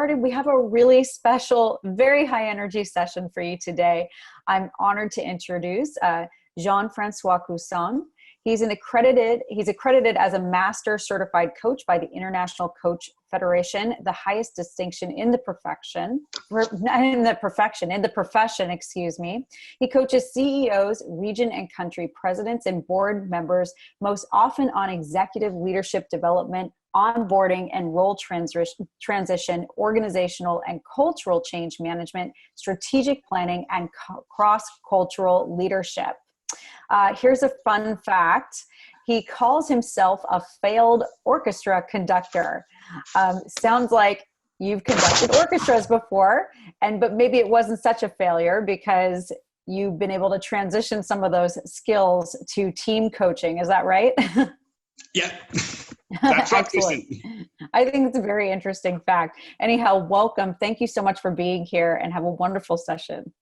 started, we have a really special, very high energy session for you today. I'm honored to introduce Jean Francois Cousin. He's accredited as a master certified coach by the International Coach Federation, the highest distinction in the profession, excuse me. He coaches CEOs, region and country presidents, and board members, most often on executive leadership development, onboarding and role transition, organizational and cultural change management, strategic planning, and cross-cultural leadership. Here's a fun fact. He calls himself a failed orchestra conductor. Sounds like you've conducted orchestras before, but maybe it wasn't such a failure because you've been able to transition some of those skills to team coaching. Is that right? Yeah, that's right. Excellent. I think it's a very interesting fact. Anyhow, welcome. Thank you so much for being here and have a wonderful session.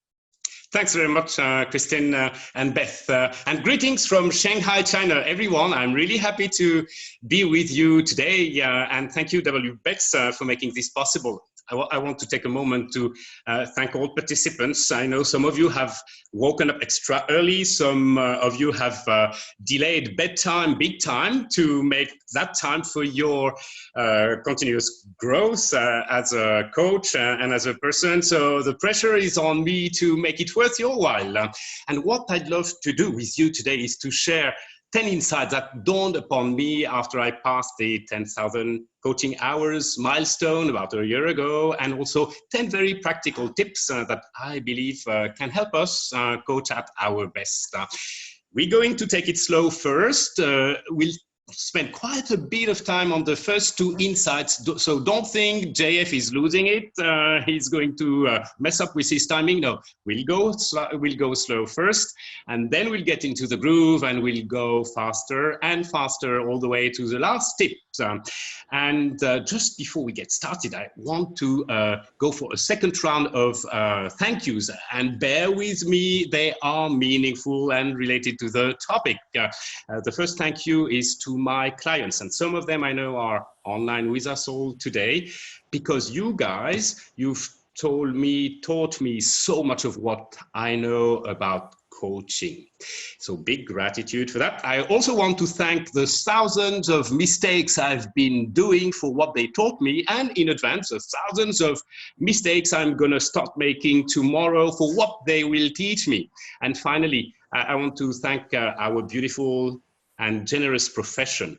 Thanks very much, Christine and Beth. And greetings from Shanghai, China, everyone. I'm really happy to be with you today. And thank you, WBEX, for making this possible. I want to take a moment to thank all participants. I know some of you have woken up extra early. Some of you have delayed bedtime big time to make that time for your continuous growth as a coach and as a person. So the pressure is on me to make it worth your while. And what I'd love to do with you today is to share 10 insights that dawned upon me after I passed the 10,000 coaching hours milestone about a year ago, and also 10 very practical tips that I believe can help us coach at our best. We're going to take it slow first. We'll spend quite a bit of time on the first two insights, so don't think JF is losing it. He's going to mess up with his timing. No, we'll go slow first, and then we'll get into the groove, and we'll go faster and faster all the way to the last tip. And just before we get started, I want to go for a second round of thank yous, and bear with me, they are meaningful and related to the topic. The first thank you is to my clients, and some of them I know are online with us all today, because you guys, you've taught me so much of what I know about coaching. So big gratitude for that. I also want to thank the thousands of mistakes I've been doing for what they taught me, and in advance the thousands of mistakes I'm going to start making tomorrow for what they will teach me. And finally, I want to thank our beautiful and generous profession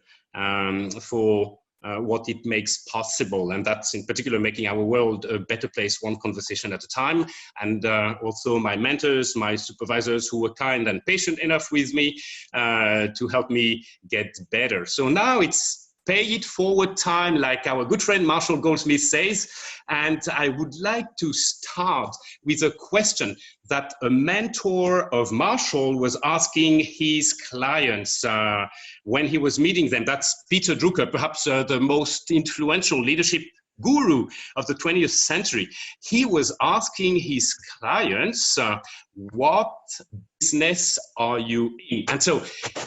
for what it makes possible, and that's in particular making our world a better place, one conversation at a time. And also my mentors, my supervisors, who were kind and patient enough with me to help me get better. So now it's pay it forward time, like our good friend Marshall Goldsmith says. And I would like to start with a question that a mentor of Marshall was asking his clients when he was meeting them. That's Peter Drucker, perhaps the most influential leadership guru of the 20th century. He was asking his clients, what business are you in? And so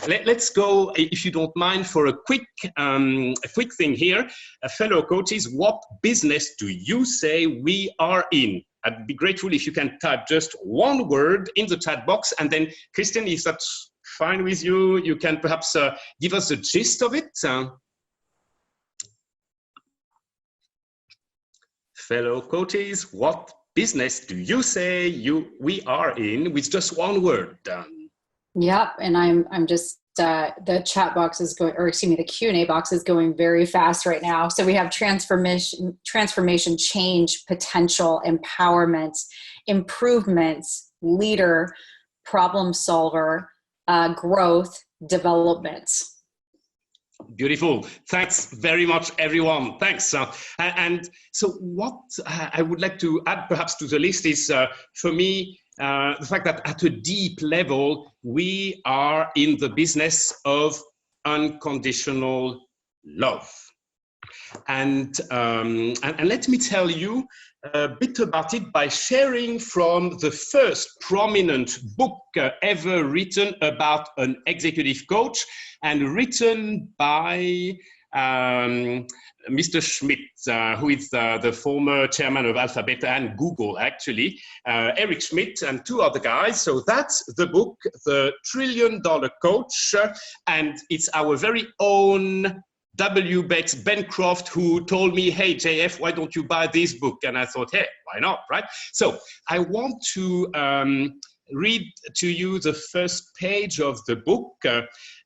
let's go, if you don't mind, for a quick thing here. Fellow coaches, what business do you say we are in? I'd be grateful if you can type just one word in the chat box, and then Christian, if that's fine with you, you can perhaps give us the gist of it. Fellow coaches, what business do you say we are in, with just one word? Yep, and I'm just the chat box is going, or excuse me, the Q&A box is going very fast right now. So we have transformation, change, potential, empowerment, improvements, leader, problem solver, growth, development. Beautiful. Thanks very much, everyone. Thanks. And so what I would like to add perhaps to the list is, for me, the fact that at a deep level, we are in the business of unconditional love. And let me tell you a bit about it by sharing from the first prominent book ever written about an executive coach, and written by Mr. Schmidt, who is the former chairman of Alphabet and Google, actually, Eric Schmidt and two other guys. So that's the book, The $1 Trillion Coach, and it's our very own W. Bex Bancroft who told me, hey, JF, why don't you buy this book? And I thought, hey, why not, right? So I want to read to you the first page of the book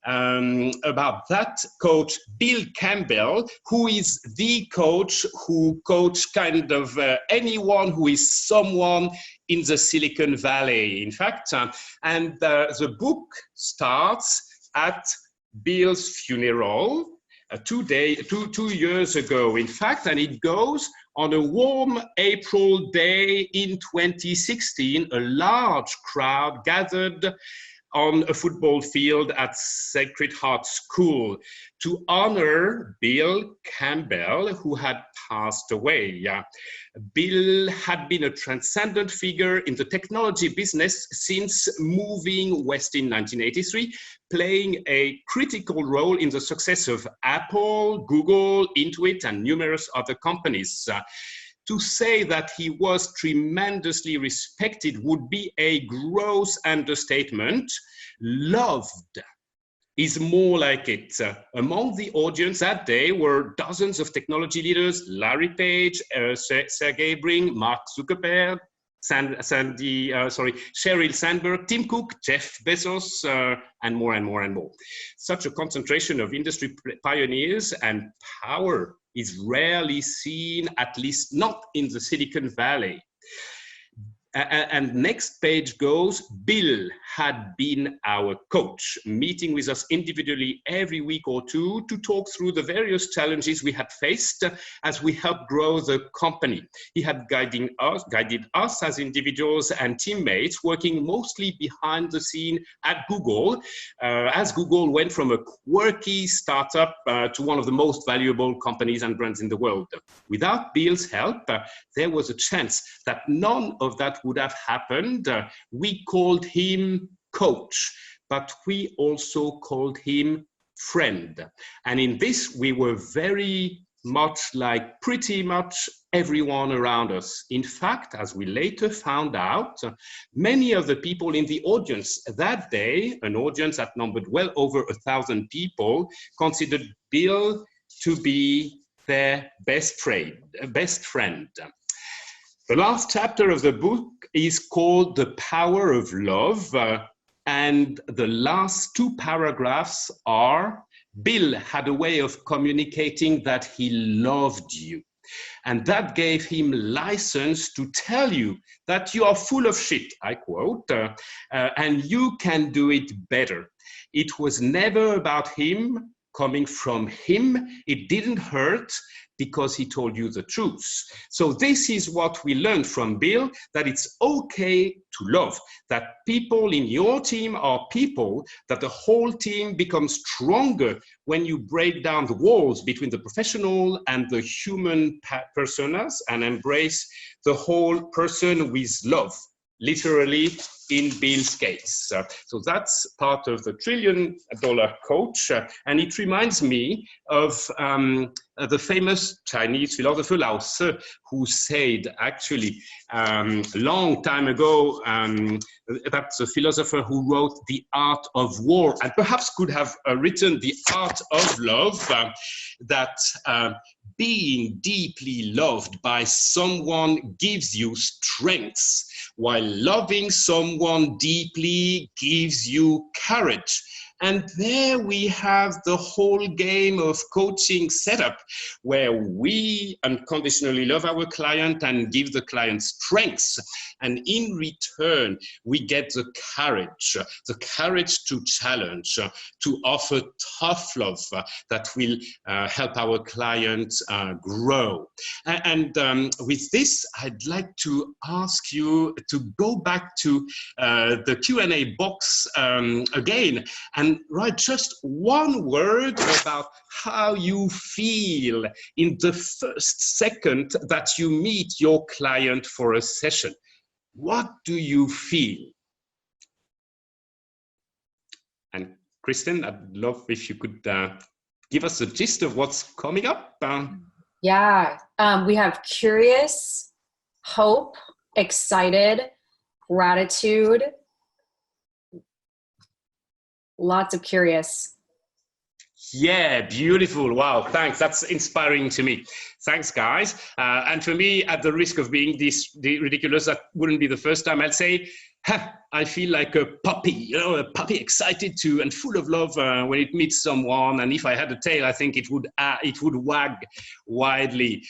about that coach, Bill Campbell, who is the coach who coached kind of anyone who is someone in the Silicon Valley, in fact. And the book starts at Bill's funeral 2 years ago, in fact, and it goes on a warm April day in 2016. A large crowd gathered on a football field at Sacred Heart School to honor Bill Campbell, who had passed away. Bill had been a transcendent figure in the technology business since moving west in 1983, playing a critical role in the success of Apple, Google, Intuit, and numerous other companies. To say that he was tremendously respected would be a gross understatement. Loved is more like it. Among the audience that day were dozens of technology leaders: Larry Page, Sergey Brin, Mark Zuckerberg, Sheryl Sandberg, Tim Cook, Jeff Bezos, and more and more and more. Such a concentration of industry pioneers and power is rarely seen, at least not in the Silicon Valley. And next page goes, Bill had been our coach, meeting with us individually every week or two to talk through the various challenges we had faced as we helped grow the company. He had guided us as individuals and teammates, working mostly behind the scene at Google, as Google went from a quirky startup to one of the most valuable companies and brands in the world. Without Bill's help, there was a chance that none of that would have happened. We called him coach, but we also called him friend. And in this, we were very much like pretty much everyone around us. In fact, as we later found out, many of the people in the audience that day, an audience that numbered well over 1,000 people, considered Bill to be their best friend. The last chapter of the book is called The Power of Love, and the last two paragraphs are, Bill had a way of communicating that he loved you, and that gave him license to tell you that you are full of shit, I quote, and you can do it better. It was never about him, coming from him. It didn't hurt, because he told you the truth. So this is what we learned from Bill, that it's okay to love, that people in your team are people, that the whole team becomes stronger when you break down the walls between the professional and the human personas and embrace the whole person with love, literally in Bill's case. So that's part of the $1 Trillion Coach, and it reminds me of the famous Chinese philosopher Lao Tzu, who said actually a long time ago, that's a philosopher who wrote The Art of War, and perhaps could have written The Art of Love, that being deeply loved by someone gives you strength, while loving someone deeply gives you courage. And there we have the whole game of coaching setup, where we unconditionally love our client and give the client strengths. And in return, we get the courage to challenge, to offer tough love that will help our clients grow. And with this, I'd like to ask you to go back to the Q&A box again, and write just one word about how you feel in the first second that you meet your client for a session. What do you feel? And Kristen, I'd love if you could give us a gist of what's coming up? Yeah, we have curious, hope, excited, gratitude, lots of curious. Yeah, beautiful. Wow, thanks. That's inspiring to me. Thanks, guys. And for me, at the risk of being ridiculous, that wouldn't be the first time I'd say, I feel like a puppy, a puppy excited to and full of love when it meets someone. And if I had a tail, I think it would wag widely.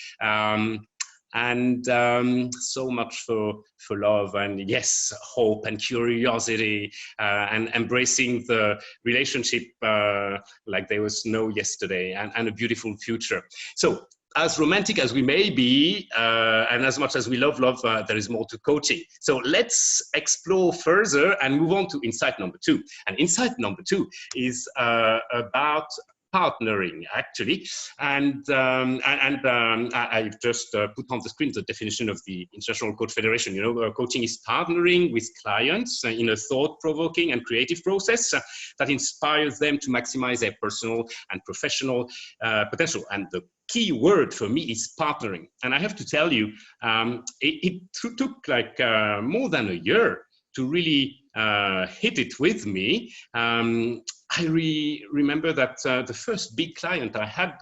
So much for love and yes, hope and curiosity and embracing the relationship like there was no yesterday and a beautiful future. So as romantic as we may be and as much as we love there is more to coaching. So let's explore further and move on to insight number 2. And insight number 2 is about partnering, actually, and I've just put on the screen the definition of the International Coach Federation. Coaching is partnering with clients in a thought-provoking and creative process that inspires them to maximize their personal and professional potential. And the key word for me is partnering. And I have to tell you, it took like more than a year to really hit it with me. I remember that the first big client I had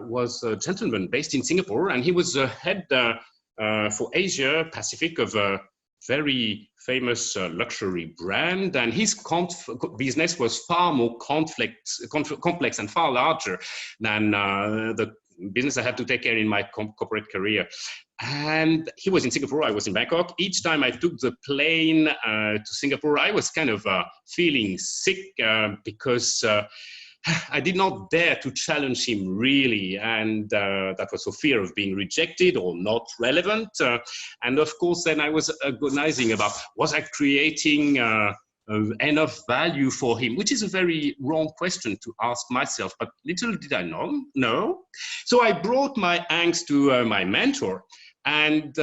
was a gentleman based in Singapore, and he was the head for Asia Pacific of a very famous luxury brand, and his business was far more complex and far larger than the business I had to take care in my corporate career. And he was in Singapore, I was in Bangkok. Each time I took the plane to Singapore, I was kind of feeling sick because I did not dare to challenge him really. And that was for fear of being rejected or not relevant. And of course, then I was agonizing about, was I creating enough value for him, which is a very wrong question to ask myself, but little did I know. No. So I brought my angst to my mentor, and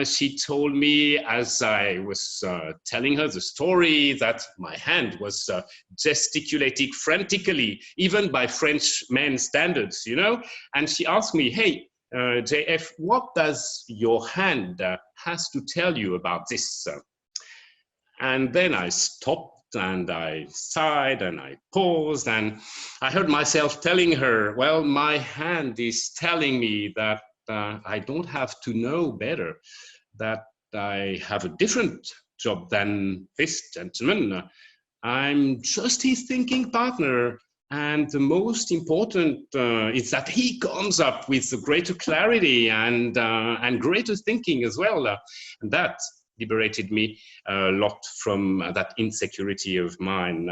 she told me, as I was telling her the story, that my hand was gesticulating frantically, even by French men's standards, and she asked me, hey, JF, what does your hand has to tell you about this? And then I stopped and I sighed and I paused and I heard myself telling her, well, my hand is telling me that I don't have to know better, that I have a different job than this gentleman. I'm just his thinking partner. And the most important is that he comes up with greater clarity and greater thinking as well. And that liberated me a lot from that insecurity of mine.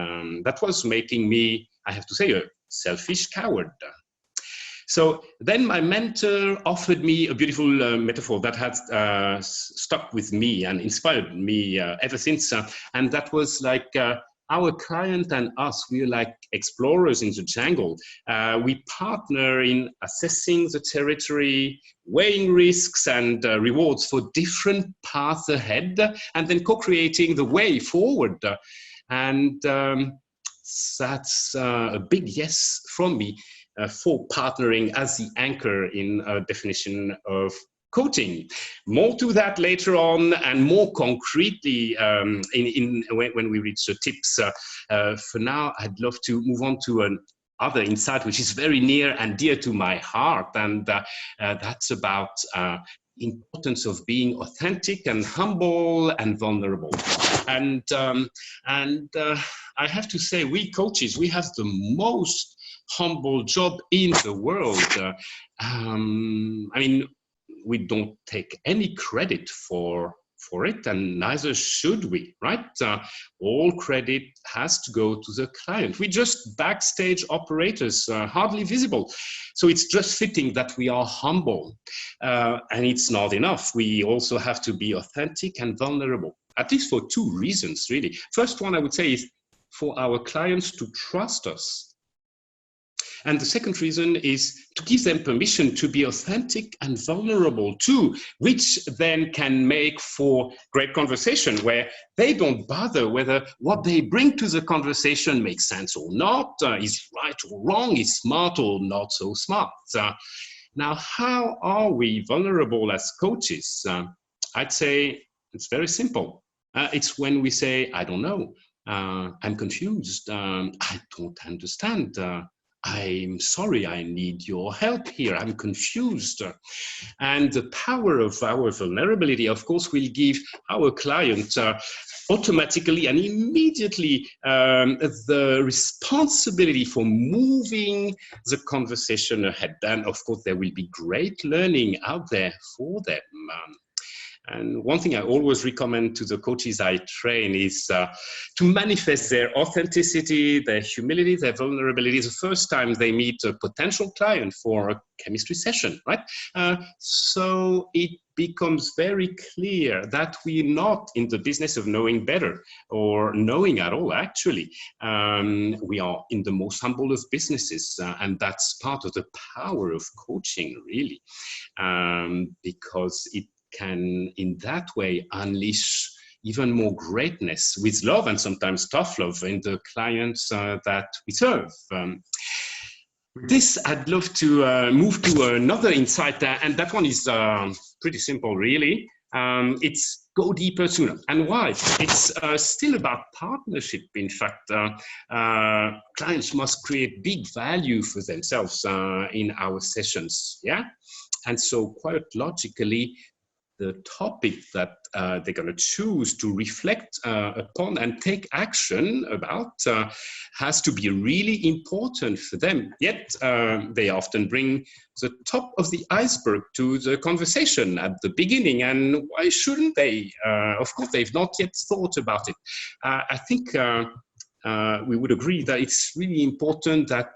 That was making me, I have to say, a selfish coward. So then my mentor offered me a beautiful metaphor that had stuck with me and inspired me ever since. And that was like our client and us, we are like explorers in the jungle. We partner in assessing the territory, weighing risks and rewards for different paths ahead, and then co-creating the way forward. And that's a big yes from me for partnering as the anchor in a definition of coaching. More to that later on and more concretely when we reach the tips. For now, I'd love to move on to another insight which is very near and dear to my heart, and that's about importance of being authentic and humble and vulnerable. And I have to say, we coaches, we have the most humble job in the world. I mean, we don't take any credit for it, and neither should we, right? All credit has to go to the client. We're just backstage operators, hardly visible. So it's just fitting that we are humble. And it's not enough. We also have to be authentic and vulnerable, at least for two reasons, really. First one, I would say, is for our clients to trust us. And the second reason is to give them permission to be authentic and vulnerable too, which then can make for great conversation where they don't bother whether what they bring to the conversation makes sense or not, is right or wrong, is smart or not so smart. Now, how are we vulnerable as coaches? I'd say it's very simple. It's when we say, I don't know, I'm confused, I don't understand, I'm sorry, I need your help here, I'm confused. And the power of our vulnerability, of course, will give our client automatically and immediately the responsibility for moving the conversation ahead. And of course, there will be great learning out there for them. And one thing I always recommend to the coaches I train is to manifest their authenticity, their humility, their vulnerability the first time they meet a potential client for a chemistry session, right? So it becomes very clear that we're not in the business of knowing better or knowing at all, actually. We are in the most humble of businesses, and that's part of the power of coaching, really, because it can in that way unleash even more greatness with love and sometimes tough love in the clients that we serve. With this, I'd love to move to another insight, and that one is pretty simple, really. It's go deeper sooner. And why? It's still about partnership. In fact, clients must create big value for themselves in our sessions, yeah? And so quite logically, the topic that they're going to choose to reflect upon and take action about has to be really important for them. Yet they often bring the top of the iceberg to the conversation at the beginning. And why shouldn't they? Of course, they've not yet thought about it. I think we would agree that it's really important that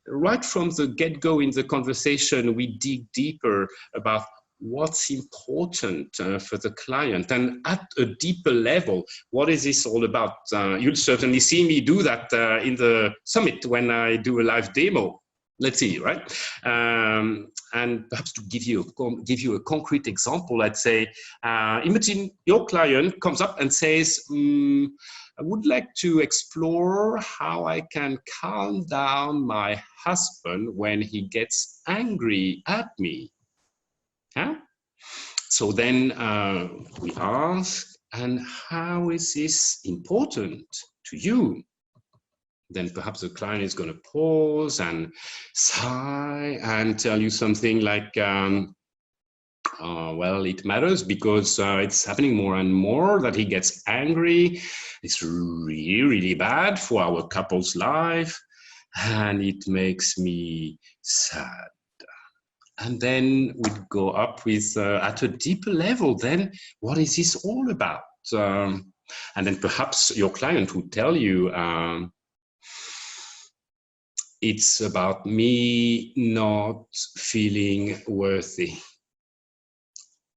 right from the get-go in the conversation, we dig deeper about what's important for the client, and at a deeper level, what is this all about? You'll certainly see me do that in the summit when I do a live demo. Let's see, right? And perhaps to give you a concrete example, I'd say, imagine your client comes up and says, I would like to explore how I can calm down my husband when he gets angry at me. Huh? So then we ask, and how is this important to you? Then perhaps the client is going to pause and sigh and tell you something like, well, it matters because it's happening more and more that he gets angry. It's really, really bad for our couple's life, and it makes me sad. And then we'd go up with, at a deeper level, then what is this all about? And then perhaps your client would tell you, it's about me not feeling worthy.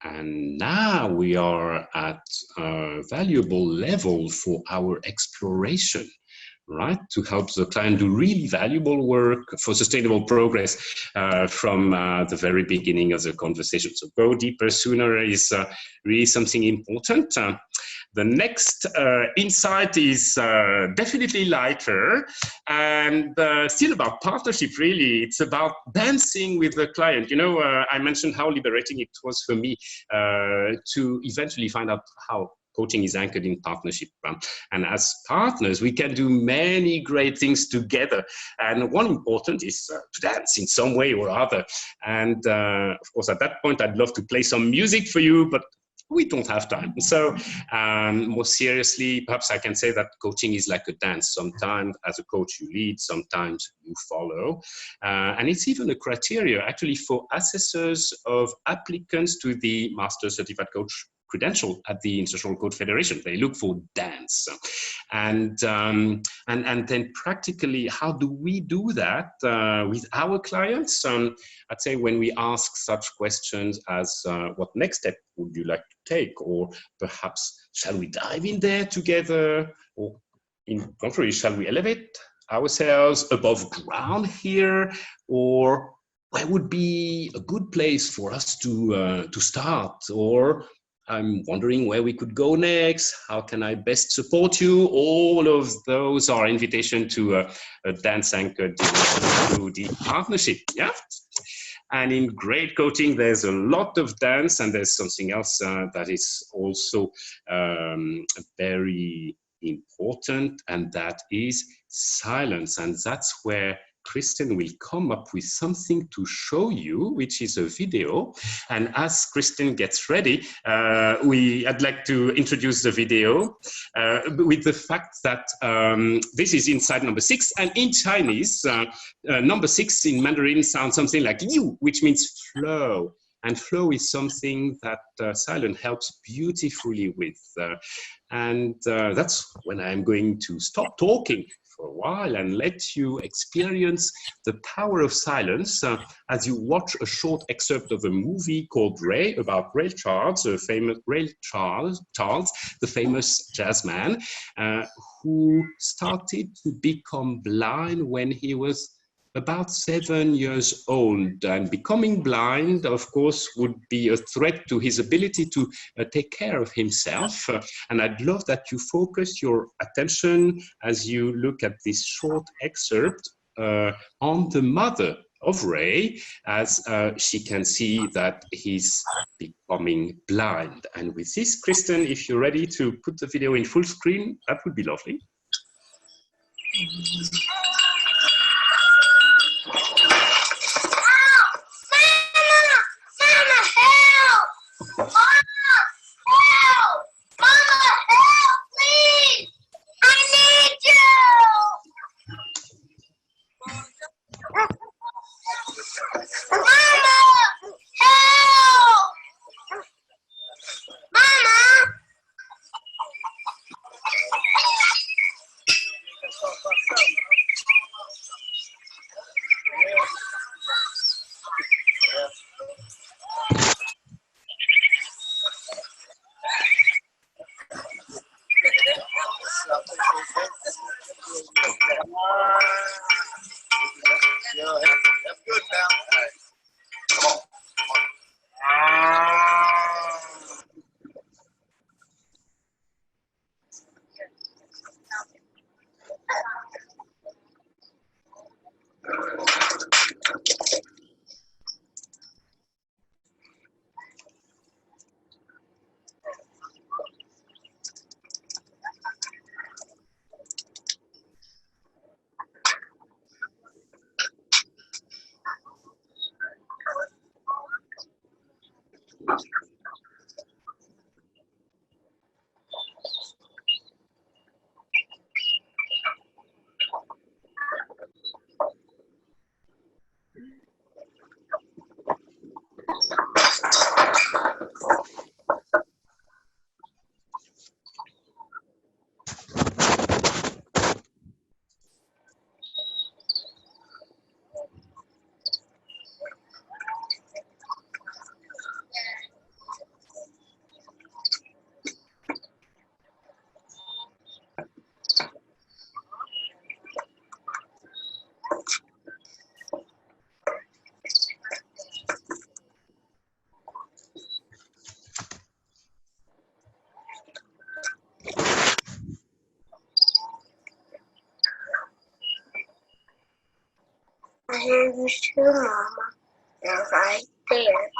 And now we are at a valuable level for our exploration, right? To help the client do really valuable work for sustainable progress from the very beginning of the conversation. So go deeper sooner is really something important. The next insight is definitely lighter and still about partnership, really. It's about dancing with the client. You know, I mentioned how liberating it was for me to eventually find out how coaching is anchored in partnership. And as partners, we can do many great things together. And one important is to dance in some way or other. And of course, at that point, I'd love to play some music for you, but we don't have time. So more seriously, perhaps I can say that coaching is like a dance. Sometimes as a coach, you lead, sometimes you follow. And it's even a criteria actually for assessors of applicants to the Master Certified Coach credential at the International Coach Federation. They look for dance. And then practically, how do we do that with our clients? I'd say when we ask such questions as what next step would you like to take? Or perhaps, shall we dive in there together? Or in contrary, shall we elevate ourselves above ground here, or where would be a good place for us to start? Or I'm wondering where we could go next. How can I best support you? All of those are invitation to a dance anchored to the partnership. Yeah. And in great coaching, there's a lot of dance, and there's something else that is also very important, and that is silence. And that's where Kristen will come up with something to show you, which is a video. And as Kristen gets ready, I'd like to introduce the video with the fact that this is inside number 6, and in Chinese, number 6 in Mandarin sounds something like you, which means flow. And flow is something that silence helps beautifully with. That's when I'm going to stop talking for a while and let you experience the power of silence as you watch a short excerpt of a movie called Ray, about Ray Charles, the famous jazz man, who started to become blind when he was about 7 years old. And becoming blind, of course, would be a threat to his ability to take care of himself. And I'd love that you focus your attention as you look at this short excerpt on the mother of Ray, as she can see that he's becoming blind. And with this, Kristen, if you're ready to put the video in full screen, that would be lovely. That's good now. All right. Come on. Here's your mama. They're right there.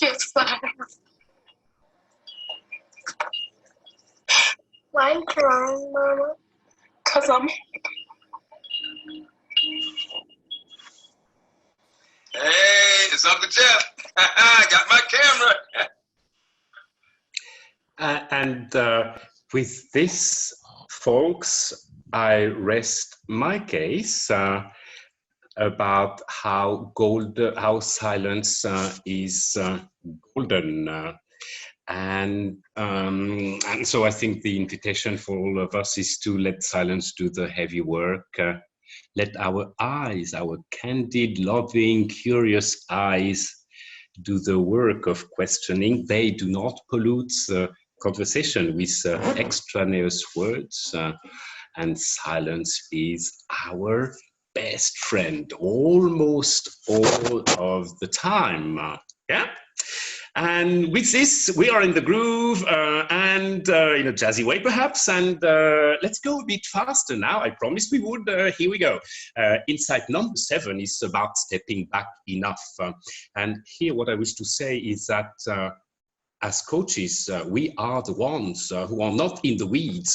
You're fine. Why are you crying, Mama? 'Cause I'm... Hey, it's Uncle Jeff. I got my camera. With this, folks, I rest my case about how silence is golden. And so I think the invitation for all of us is to let silence do the heavy work. Let our eyes, our candid, loving, curious eyes, do the work of questioning. They do not pollute the conversation with extraneous words, and silence is our best friend almost all of the time. Yeah. And with this, we are in the groove and in a jazzy way, perhaps. And let's go a bit faster now. I promised we would. Here we go. Insight number 7 is about stepping back enough. And here, what I wish to say is that as coaches, we are the ones who are not in the weeds,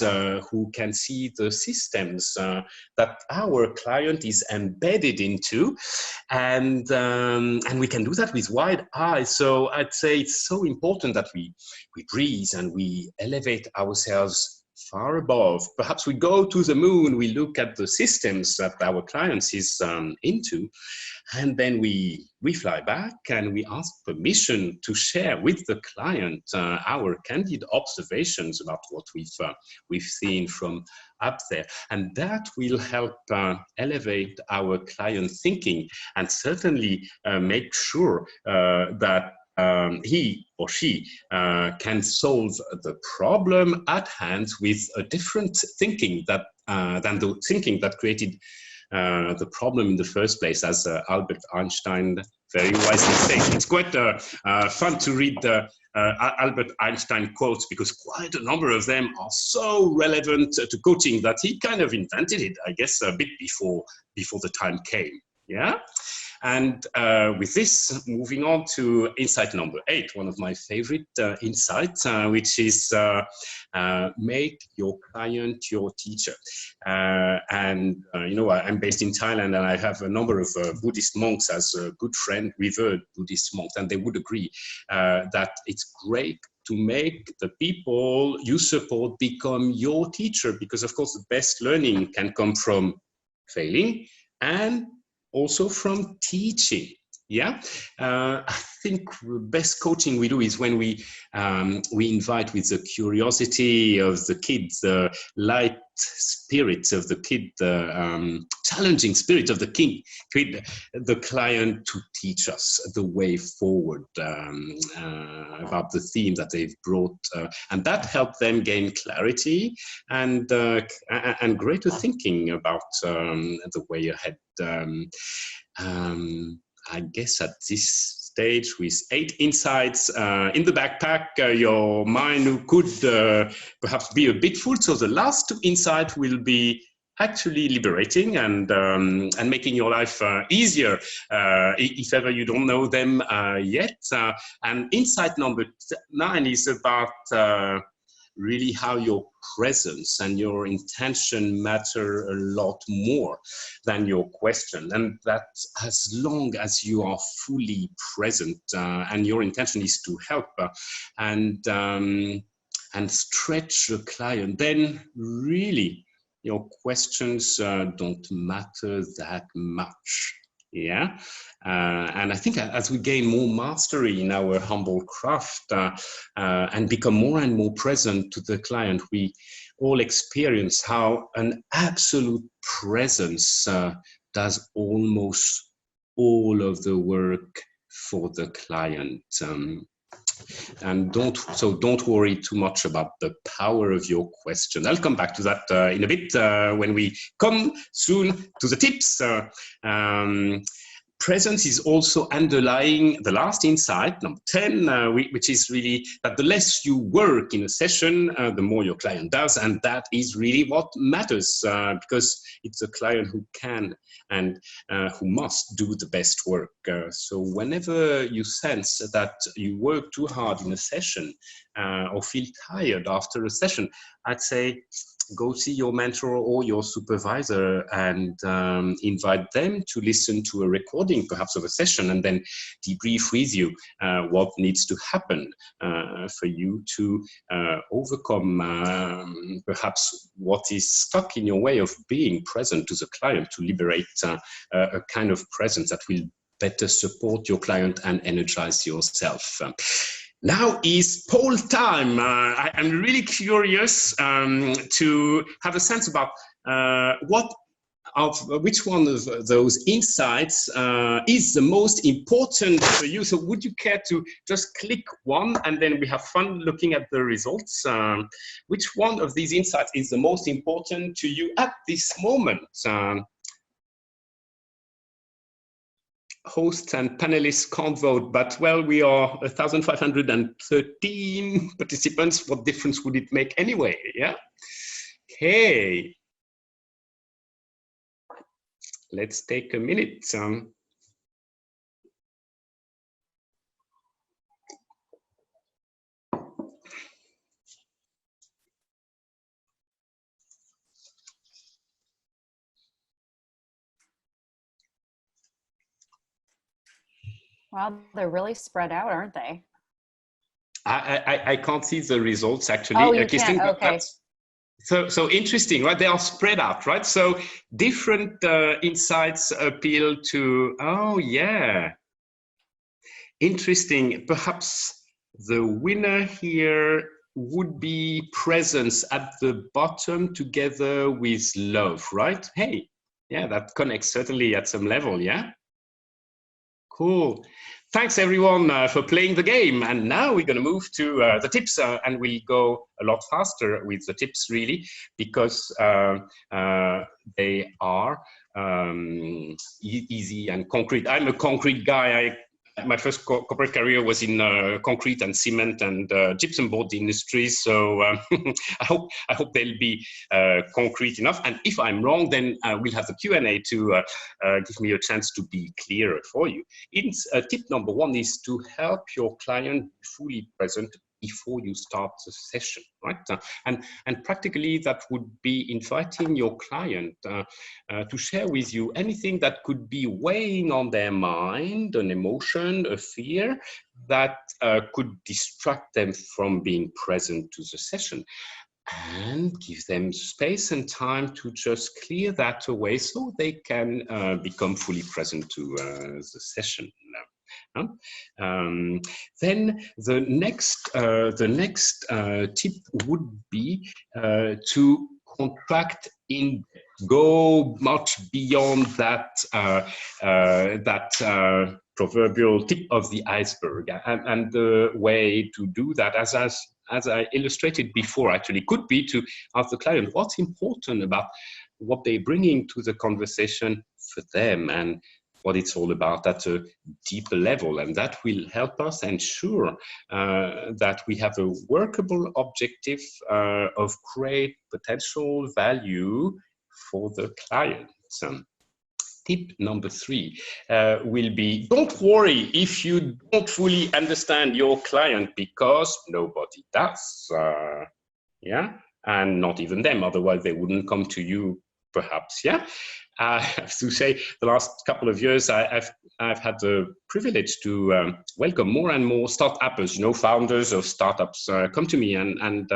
who can see the systems that our client is embedded into, and we can do that with wide eyes. So I'd say it's so important that we breathe and we elevate ourselves far above. Perhaps we go to the moon, we look at the systems that our clients is into, and then we fly back and we ask permission to share with the client our candid observations about what we've seen from up there. And that will help elevate our client thinking and certainly make sure that he or she can solve the problem at hand with a different thinking that than the thinking that created the problem in the first place, as Albert Einstein very wisely said. It's quite fun to read the Albert Einstein quotes, because quite a number of them are so relevant to coaching that he kind of invented it, I guess, a bit before the time came. Yeah. And with this, moving on to insight number 8, one of my favorite insights, which is make your client your teacher. And you know, I'm based in Thailand, and I have a number of Buddhist monks as a good friend, revered Buddhist monks, and they would agree that it's great to make the people you support become your teacher, because of course the best learning can come from failing and also from teaching. Yeah, I think the best coaching we do is when we invite with the curiosity of the kid, the light spirit of the kid, the challenging spirit of the kid, the client to teach us the way forward about the theme that they've brought, and that helped them gain clarity and greater thinking about the way ahead. I guess at this stage, with 8 insights in the backpack, your mind could perhaps be a bit full. So the last 2 insights will be actually liberating and making your life easier if ever you don't know them yet. And insight number 9 is about really how your presence and your intention matter a lot more than your question. And that as long as you are fully present and your intention is to help and stretch the client, then really your questions don't matter that much. Yeah, and I think as we gain more mastery in our humble craft and become more and more present to the client, we all experience how an absolute presence does almost all of the work for the client. And don't worry too much about the power of your question. I'll come back to that in a bit when we come soon to the tips. Presence is also underlying the last insight, number 10, which is really that the less you work in a session, the more your client does. And that is really what matters, because it's a client who can and who must do the best work. So whenever you sense that you work too hard in a session or feel tired after a session, I'd say go see your mentor or your supervisor and invite them to listen to a recording, perhaps of a session, and then debrief with you what needs to happen for you to overcome perhaps what is stuck in your way of being present to the client, to liberate a kind of presence that will better support your client and energize yourself. Now is poll time. I'm really curious to have a sense about what of which one of those insights is the most important for you. So would you care to just click one and then we have fun looking at the results? Which one of these insights is the most important to you at this moment? Hosts and panelists can't vote, but well, we are 1,513 participants. What difference would it make anyway? Yeah. Okay. Let's take a minute. Wow, they're really spread out, aren't they? I can't see the results actually. Oh, you Christine, can't. Okay. So interesting, right? They are spread out, right? So different insights appeal to, oh yeah. Interesting. Perhaps the winner here would be presence at the bottom together with love, right? Hey, yeah, that connects certainly at some level, yeah? Cool. Thanks everyone for playing the game. And now we're going to move to the tips and we'll go a lot faster with the tips really, because they are easy and concrete. I'm a concrete guy. My first corporate career was in concrete and cement and gypsum board industry. So I hope they'll be concrete enough. And if I'm wrong, then we'll have the Q&A to give me a chance to be clearer for you. Tip number one is to help your client fully present before you start the session, right? And practically that would be inviting your client to share with you anything that could be weighing on their mind, an emotion, a fear that could distract them from being present to the session, and give them space and time to just clear that away so they can become fully present to the session. Then the next tip would be to contract in, go much beyond that proverbial tip of the iceberg, and the way to do that, as I illustrated before, actually could be to ask the client what's important about what they're bringing to the conversation for them and what it's all about at a deeper level. And that will help us ensure that we have a workable objective of great potential value for the client. Tip number 3 will be, don't worry if you don't fully understand your client, because nobody does. Yeah, and not even them, otherwise they wouldn't come to you, perhaps. Yeah. I have to say, the last couple of years, I've had the privilege to welcome more and more startuppers, founders of startups come to me, and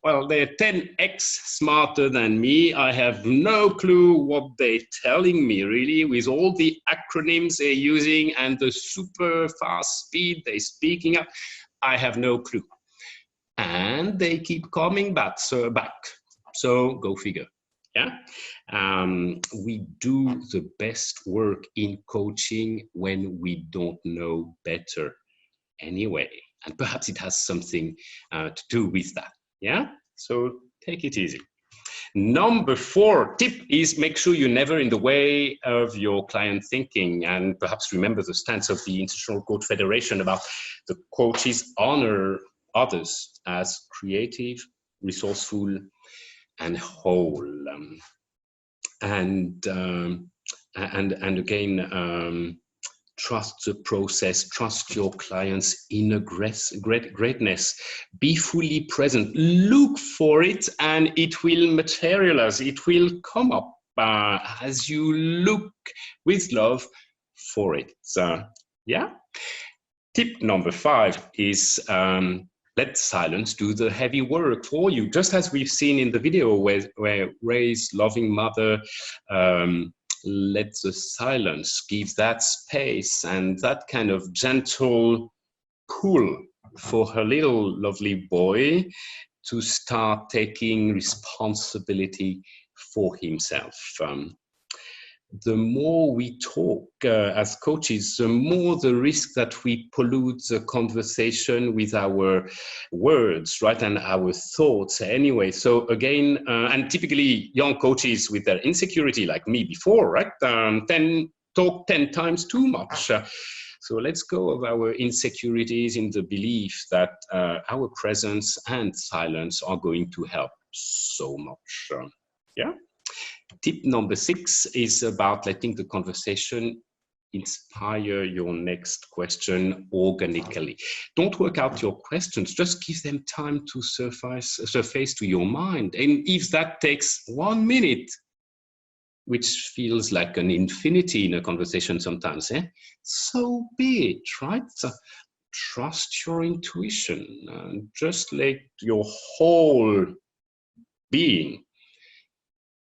well, they're 10x smarter than me. I have no clue what they're telling me, really, with all the acronyms they're using and the super fast speed they're speaking up. I have no clue, and they keep coming back. So go figure. Yeah, we do the best work in coaching when we don't know better anyway, and perhaps it has something to do with that. Yeah, so take it easy. Number 4 tip is make sure you're never in the way of your client thinking, and perhaps remember the stance of the International Coach Federation about the coaches honor others as creative, resourceful, and whole. And again, trust the process, trust your client's inner greatness, be fully present, look for it, and it will materialize, it will come up as you look with love for it. Yeah. Tip number 5 is let silence do the heavy work for you, just as we've seen in the video where Ray's loving mother let the silence give that space and that kind of gentle pull for her little lovely boy to start taking responsibility for himself. The more we talk as coaches, the more the risk that we pollute the conversation with our words, right, and our thoughts anyway. So again, and typically young coaches with their insecurity, like me before, right, talk 10 times too much. So let's go of our insecurities in the belief that our presence and silence are going to help so much. Yeah. Tip number 6 is about letting the conversation inspire your next question organically. Don't work out your questions, just give them time to surface to your mind. And if that takes 1 minute, which feels like an infinity in a conversation sometimes, so be it, right? So trust your intuition, just let your whole being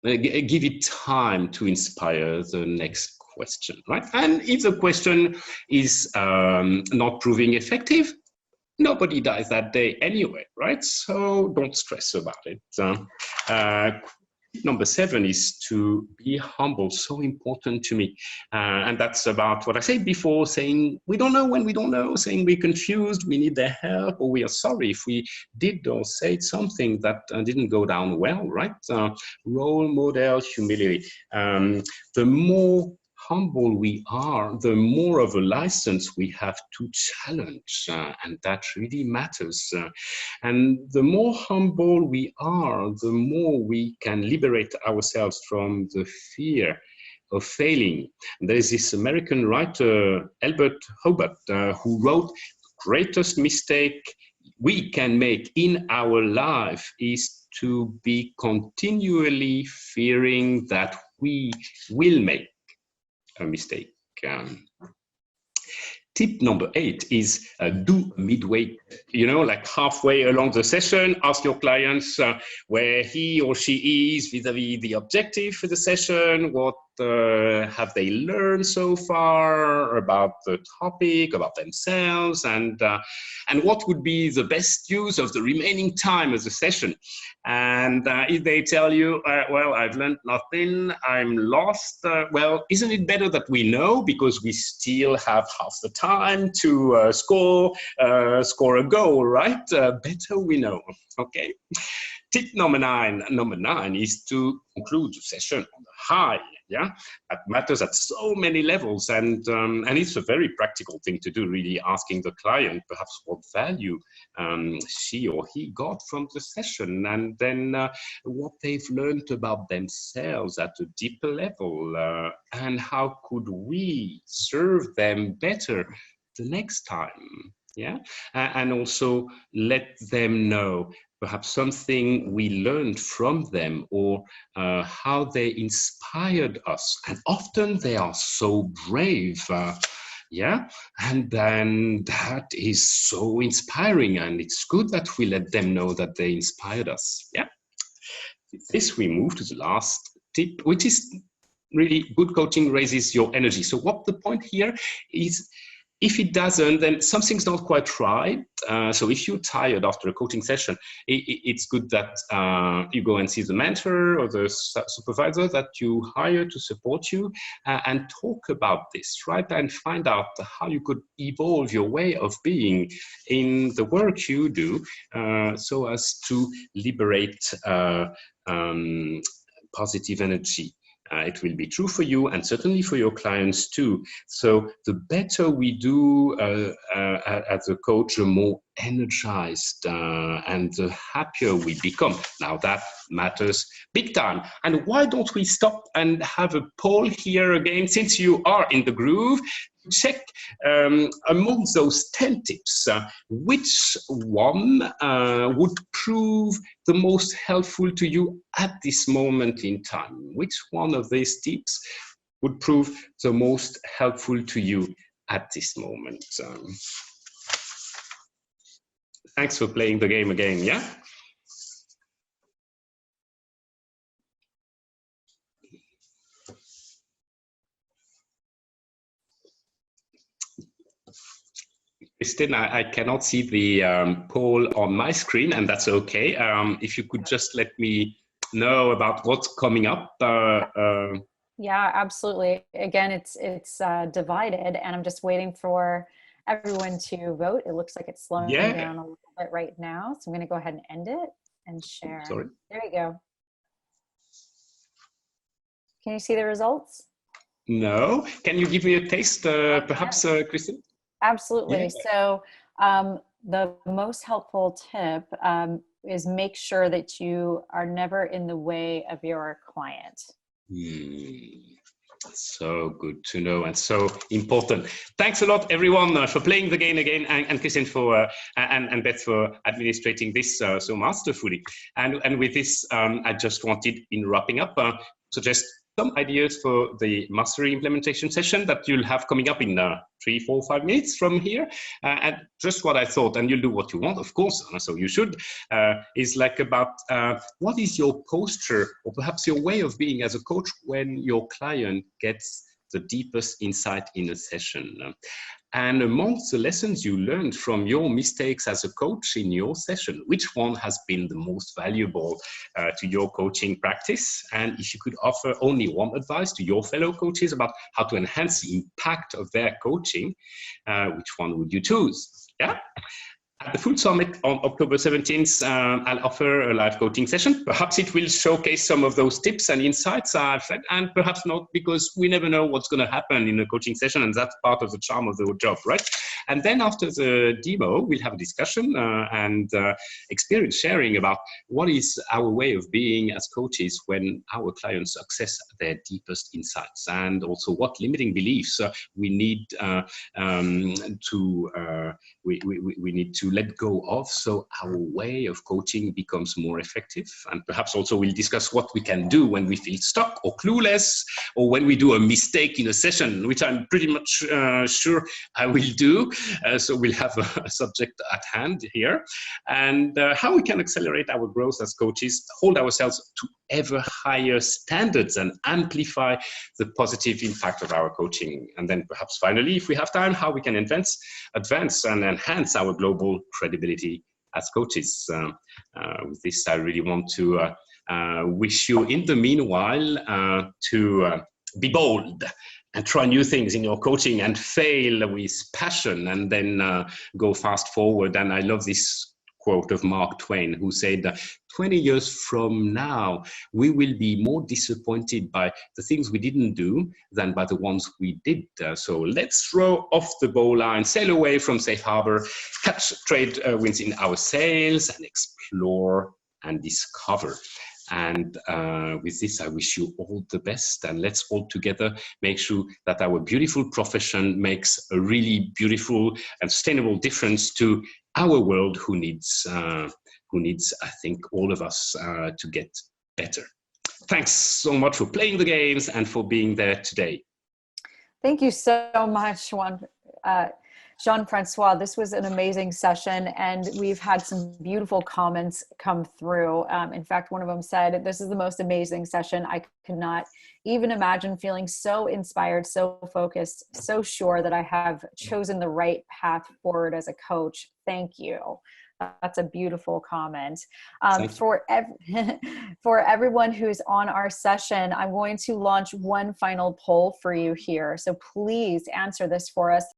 give it time to inspire the next question, right? And if the question is not proving effective, nobody dies that day anyway, right? So don't stress about it. Number 7 is to be humble, so important to me. And that's about what I said before, saying we don't know when we don't know, saying we're confused, we need their help, or we are sorry if we did or said something that didn't go down well, right? Role model humility. The more humble we are, the more of a license we have to challenge, and that really matters. And the more humble we are, the more we can liberate ourselves from the fear of failing. There's this American writer, Albert Hobart, who wrote, "The greatest mistake we can make in our life is to be continually fearing that we will make a mistake." Tip number 8 is do midway, like halfway along the session, ask your clients where he or she is vis-a-vis the objective for the session, what have they learned so far about the topic, about themselves, and what would be the best use of the remaining time of the session. And if they tell you, well, I've learned nothing, I'm lost, well, isn't it better that we know, because we still have half the time to score a goal, right? Better we know, okay? Tip number 9 is to conclude the session on a high. Yeah, that matters at so many levels, and it's a very practical thing to do, really asking the client perhaps what value she or he got from the session, and then what they've learned about themselves at a deeper level, and how could we serve them better the next time. Yeah, and also let them know perhaps something we learned from them, or how they inspired us. And often they are so brave, yeah, and then that is so inspiring, and it's good that we let them know that they inspired us. Yeah. With this, we move to the last tip, which is really good coaching raises your energy. So what the point here is, if it doesn't, then something's not quite right. So if you're tired after a coaching session, it's good that you go and see the mentor or the supervisor that you hire to support you, and talk about this, right? And find out how you could evolve your way of being in the work you do, so as to liberate positive energy. It will be true for you, and certainly for your clients too. So the better we do as a coach, the more energized and the happier we become. Now that matters big time. And why don't we stop and have a poll here again, since you are in the groove? Check among those 10 tips, which one would prove the most helpful to you at this moment in time? Which one of these tips would prove the most helpful to you at this moment? Thanks for playing the game again, yeah? Christine, I cannot see the poll on my screen, and that's okay. If you could just let me know about what's coming up? Yeah, absolutely. Again, it's divided, and I'm just waiting for everyone to vote. It looks like it's slowing Yeah. down a little bit right now, so I'm going to go ahead and end it and share. Sorry. There you go. Can you see the results? No. Can you give me a taste, perhaps, Kristen? Absolutely. Yeah. So the most helpful tip is make sure that you are never in the way of your client. So good to know and so important. Thanks a lot, everyone, for playing the game again, and Christian for and Beth for administrating this so masterfully. And with this, I just wanted, in wrapping up, suggest some ideas for the mastery implementation session that you'll have coming up in 3, 4, 5 minutes from here. And just what I thought, and you'll do what you want, of course, so you should, is like about what is your posture, or perhaps your way of being as a coach when your client gets the deepest insight in a session. And amongst the lessons you learned from your mistakes as a coach in your session, which one has been the most valuable to your coaching practice? And if you could offer only one advice to your fellow coaches about how to enhance the impact of their coaching, which one would you choose? Yeah. At the Full Summit on October 17th, I'll offer a live coaching session. Perhaps it will showcase some of those tips and insights I've had, and perhaps not, because we never know what's going to happen in a coaching session, and that's part of the charm of the job, right? And then after the demo, we'll have a discussion and experience sharing about what is our way of being as coaches when our clients access their deepest insights, and also what limiting beliefs we need we need to let go of, so our way of coaching becomes more effective. And perhaps also we'll discuss what we can do when we feel stuck or clueless, or when we do a mistake in a session, which I'm pretty much sure I will do. So we'll have a subject at hand here, and how we can accelerate our growth as coaches, hold ourselves to ever higher standards, and amplify the positive impact of our coaching. And then perhaps finally, if we have time, how we can advance and enhance our global credibility as coaches. With this, I really want to wish you, in the meanwhile, to be bold and try new things in your coaching, and fail with passion, and then go fast forward. And I love this quote of Mark Twain, who said, 20 years from now, we will be more disappointed by the things we didn't do than by the ones we did. So let's throw off the bowline, sail away from safe harbor, catch trade winds in our sails, and explore and discover. And with this, I wish you all the best, and let's all together make sure that our beautiful profession makes a really beautiful and sustainable difference to our world, who needs, I think, all of us to get better. Thanks so much for playing the games and for being there today. Thank you so much, Jean Francois. This was an amazing session, and we've had some beautiful comments come through. In fact, one of them said, "This is the most amazing session. I could not even imagine feeling so inspired, so focused, so sure that I have chosen the right path forward as a coach. Thank you." That's a beautiful comment. For everyone who's on our session, I'm going to launch one final poll for you here. So please answer this for us.